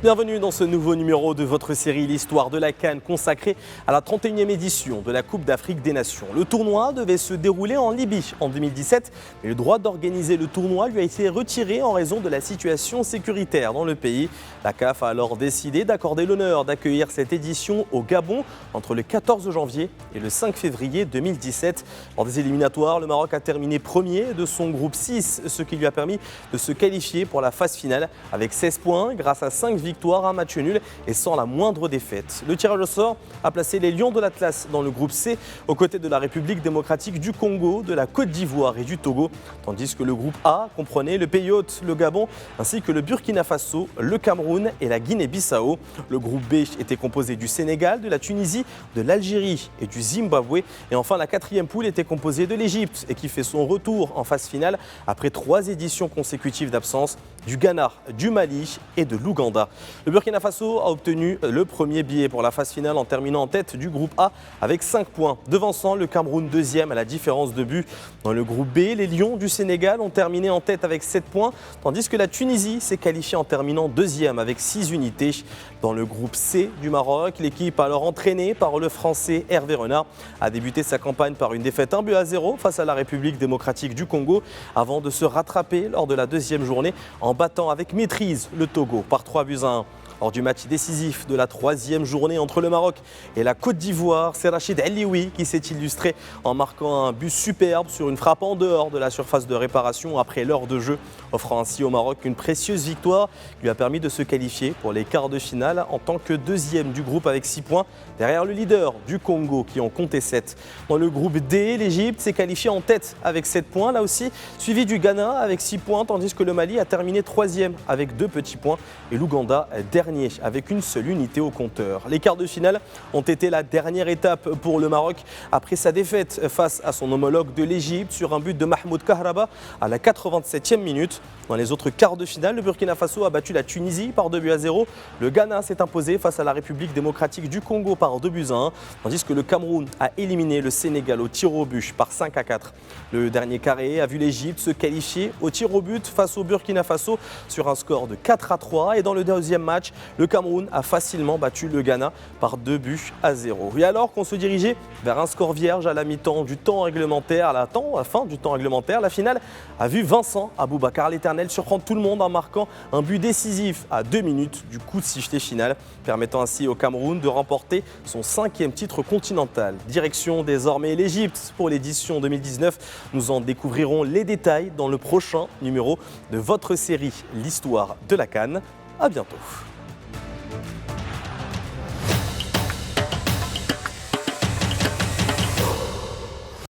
Bienvenue dans ce nouveau numéro de votre série L'Histoire de la CAN consacrée à la 31e édition de la Coupe d'Afrique des Nations. Le tournoi devait se dérouler en Libye en 2017, mais le droit d'organiser le tournoi lui a été retiré en raison de la situation sécuritaire dans le pays. La CAF a alors décidé d'accorder l'honneur d'accueillir cette édition au Gabon entre le 14 janvier et le 5 février 2017. Lors des éliminatoires, le Maroc a terminé premier de son groupe 6, ce qui lui a permis de se qualifier pour la phase finale avec 16 points grâce à 5 victoires, un match nul et sans la moindre défaite. Le tirage au sort a placé les Lions de l'Atlas dans le groupe C aux côtés de la République démocratique du Congo, de la Côte d'Ivoire et du Togo, tandis que le groupe A comprenait le pays hôte, le Gabon, ainsi que le Burkina Faso, le Cameroun et la Guinée-Bissau. Le groupe B était composé du Sénégal, de la Tunisie, de l'Algérie et du Zimbabwe. Et enfin, la quatrième poule était composée de l'Égypte et qui fait son retour en phase finale après 3 éditions consécutives d'absence, du Ghana, du Mali et de l'Ouganda. Le Burkina Faso a obtenu le premier billet pour la phase finale en terminant en tête du groupe A avec 5 points, devançant le Cameroun deuxième à la différence de but. Dans le groupe B, les Lions du Sénégal ont terminé en tête avec 7 points, tandis que la Tunisie s'est qualifiée en terminant deuxième avec 6 unités. Dans le groupe C du Maroc, l'équipe alors entraînée par le Français Hervé Renard a débuté sa campagne par une défaite 1-0 face à la République démocratique du Congo avant de se rattraper lors de la deuxième journée en battant avec maîtrise le Togo par 3-1. Lors du match décisif de la 3e journée entre le Maroc et la Côte d'Ivoire, c'est Rachid Elioui qui s'est illustré en marquant un but superbe sur une frappe en dehors de la surface de réparation après l'heure de jeu, offrant ainsi au Maroc une précieuse victoire qui lui a permis de se qualifier pour les quarts de finale en tant que deuxième du groupe avec 6 points, derrière le leader du Congo qui en comptait 7. Dans le groupe D, l'Égypte s'est qualifiée en tête avec 7 points, là aussi, suivi du Ghana avec 6 points, tandis que le Mali a terminé 3e avec 2 petits points et l'Ouganda dernier avec une seule unité au compteur. Les quarts de finale ont été la dernière étape pour le Maroc après sa défaite face à son homologue de l'Égypte sur un but de Mahmoud Kahraba à la 87e minute. Dans les autres quarts de finale, le Burkina Faso a battu la Tunisie par 2-0. Le Ghana s'est imposé face à la République démocratique du Congo par 2-1, tandis que le Cameroun a éliminé le Sénégal au tir au but par 5-4. Le dernier carré a vu l'Égypte se qualifier au tir au but face au Burkina Faso sur un score de 4-3. Et dans le deuxième match, le Cameroun a facilement battu le Ghana par 2-0. Et alors qu'on se dirigeait vers un score vierge à la mi-temps du temps réglementaire, à la fin du temps réglementaire, la finale a vu Vincent Aboubakar l'Éternel surprendre tout le monde en marquant un but décisif à 2 minutes du coup de sifflet final, permettant ainsi au Cameroun de remporter son 5e titre continental. Direction désormais l'Égypte pour l'édition 2019. Nous en découvrirons les détails dans le prochain numéro de votre série L'Histoire de la CAN. À bientôt.